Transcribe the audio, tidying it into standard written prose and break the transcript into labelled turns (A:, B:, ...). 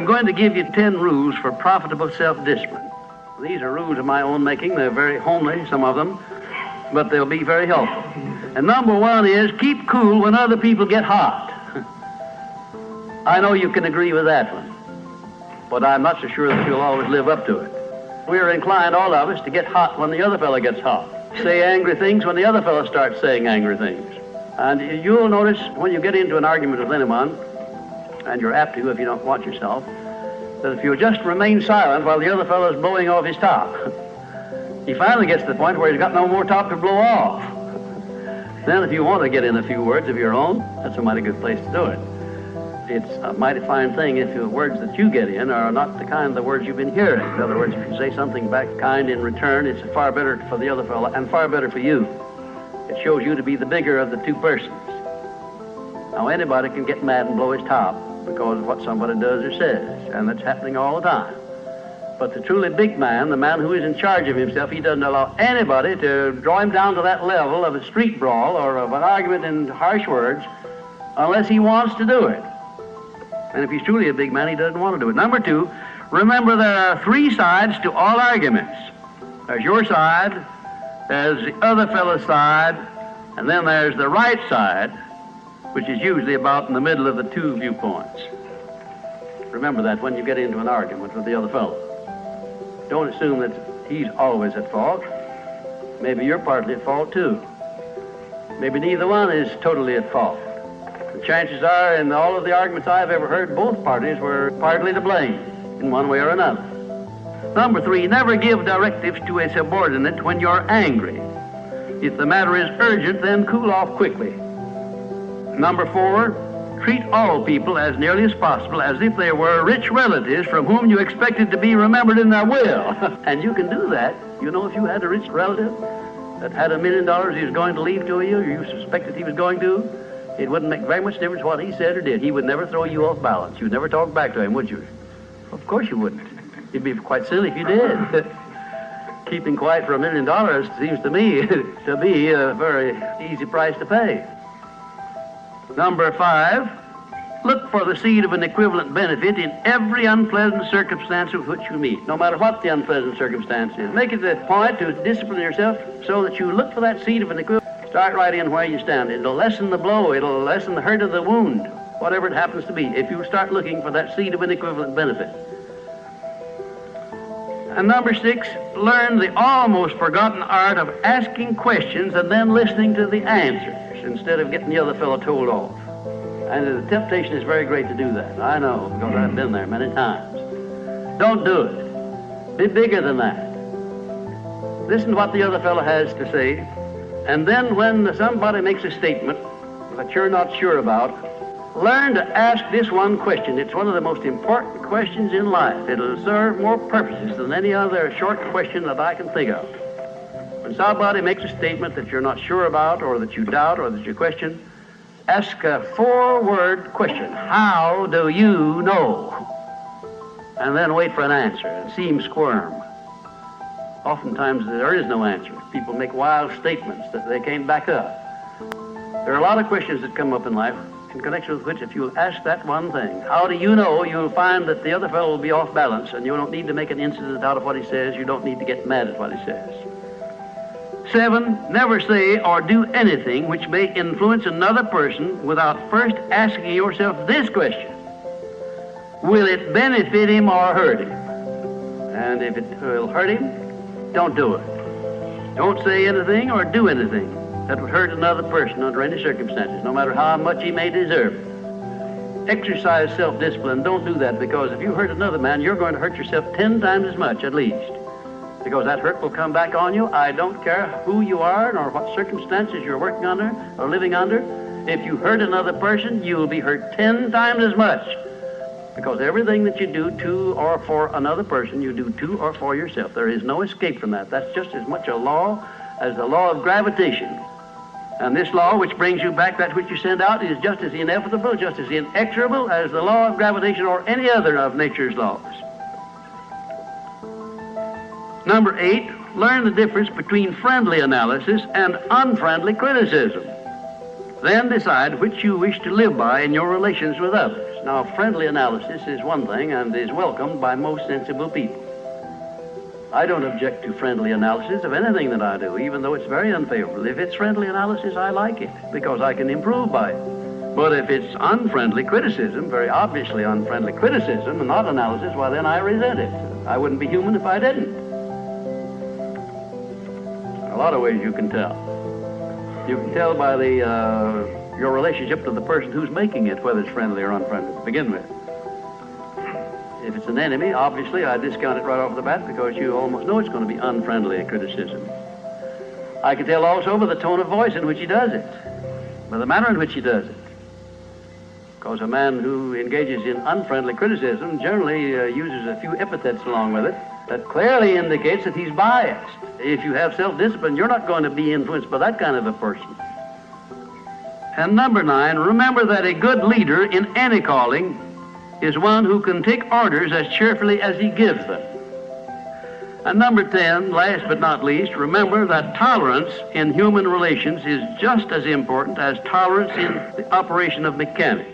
A: I'm going to give you 10 rules for profitable self-discipline. These are rules of my own making. They're very homely, some of them, but they'll be very helpful. And number one is keep cool when other people get hot. I know you can agree with that one, but I'm not so sure that you'll always live up to it. We're inclined, all of us, to get hot when the other fellow gets hot. Say angry things when the other fellow starts saying angry things. And you'll notice when you get into an argument with anyone, and you're apt to if you don't watch yourself, that if you just remain silent while the other fellow's blowing off his top, he finally gets to the point where he's got no more top to blow off. Then if you want to get in a few words of your own, that's a mighty good place to do it. It's a mighty fine thing if the words that you get in are not the kind of the words you've been hearing. In other words, if you say something back kind in return, it's far better for the other fellow and far better for you. It shows you to be the bigger of the two persons. Now, anybody can get mad and blow his top because of what somebody does or says, and that's happening all the time. But the truly big man, the man who is in charge of himself, he doesn't allow anybody to draw him down to that level of a street brawl or of an argument in harsh words unless he wants to do it. And if he's truly a big man, he doesn't want to do it. Number two, remember there are three sides to all arguments. There's your side, there's the other fellow's side, and then there's the right side, which is usually about in the middle of the two viewpoints. Remember that when you get into an argument with the other fellow. Don't assume that he's always at fault. Maybe you're partly at fault too. Maybe neither one is totally at fault. The chances are, in all of the arguments I've ever heard, both parties were partly to blame in one way or another. Number three, never give directives to a subordinate when you're angry. If the matter is urgent, then cool off quickly. Number four, treat all people as nearly as possible as if they were rich relatives from whom you expected to be remembered in their will. And you can do that. You know, if you had a rich relative that had $1 million he was going to leave to you, or you suspected he was going to, it wouldn't make very much difference what he said or did. He would never throw you off balance. You'd never talk back to him, would you? Of course you wouldn't. It'd be quite silly if you did. Keeping quiet for $1 million seems to me to be a very easy price to pay. Number five, look for the seed of an equivalent benefit in every unpleasant circumstance with which you meet, no matter what the unpleasant circumstance is. Make it a point to discipline yourself so that you look for that seed of an equivalent. Start right in where you stand. It'll lessen the blow. It'll lessen the hurt of the wound, whatever it happens to be, if you start looking for that seed of an equivalent benefit. And number six, learn the almost forgotten art of asking questions and then listening to the answers instead of getting the other fellow told off. And the temptation is very great to do that. I know, because I've been there many times. Don't do it. Be bigger than that. Listen to what the other fellow has to say, and then when somebody makes a statement that you're not sure about, learn to ask this one question. It's one of the most important questions in life. It'll serve more purposes than any other short question that I can think of. When somebody makes a statement that you're not sure about, or that you doubt, or that you question, ask a 4-word question. How do you know? And then wait for an answer and see him squirm. Oftentimes there is no answer. People make wild statements that they can't back up. There are a lot of questions that come up in life in connection with which, if you ask that one thing, how do you know, you'll find that the other fellow will be off balance, and you don't need to make an incident out of what he says. You don't need to get mad at what he says. 7, never say or do anything which may influence another person without first asking yourself this question: will it benefit him or hurt him? And if it will hurt him, don't do it. Don't say anything or do anything that would hurt another person under any circumstances, no matter how much he may deserve it. Exercise self-discipline. Don't do that, because if you hurt another man, you're going to hurt yourself 10 times as much at least, because that hurt will come back on you. I don't care who you are nor what circumstances you're working under or living under. If you hurt another person, you'll be hurt 10 times as much, because everything that you do to or for another person, you do to or for yourself. There is no escape from that. That's just as much a law as the law of gravitation. And this law, which brings you back that which you send out, is just as inevitable, just as inexorable as the law of gravitation or any other of nature's laws. Number 8, learn the difference between friendly analysis and unfriendly criticism. Then decide which you wish to live by in your relations with others. Now, friendly analysis is one thing and is welcomed by most sensible people. I don't object to friendly analysis of anything that I do, even though it's very unfavorable. If it's friendly analysis, I like it, because I can improve by it. But if it's unfriendly criticism, very obviously unfriendly criticism, and not analysis, well, then I resent it. I wouldn't be human if I didn't. A lot of ways you can tell. You can tell by your relationship to the person who's making it, whether it's friendly or unfriendly, to begin with. If it's an enemy, obviously, I discount it right off the bat because you almost know it's going to be unfriendly criticism. I can tell also by the tone of voice in which he does it, by the manner in which he does it. Because a man who engages in unfriendly criticism generally uses a few epithets along with it that clearly indicates that he's biased. If you have self-discipline, you're not going to be influenced by that kind of a person. And number 9, remember that a good leader in any calling is one who can take orders as cheerfully as he gives them. And number 10, last but not least, remember that tolerance in human relations is just as important as tolerance in the operation of mechanics.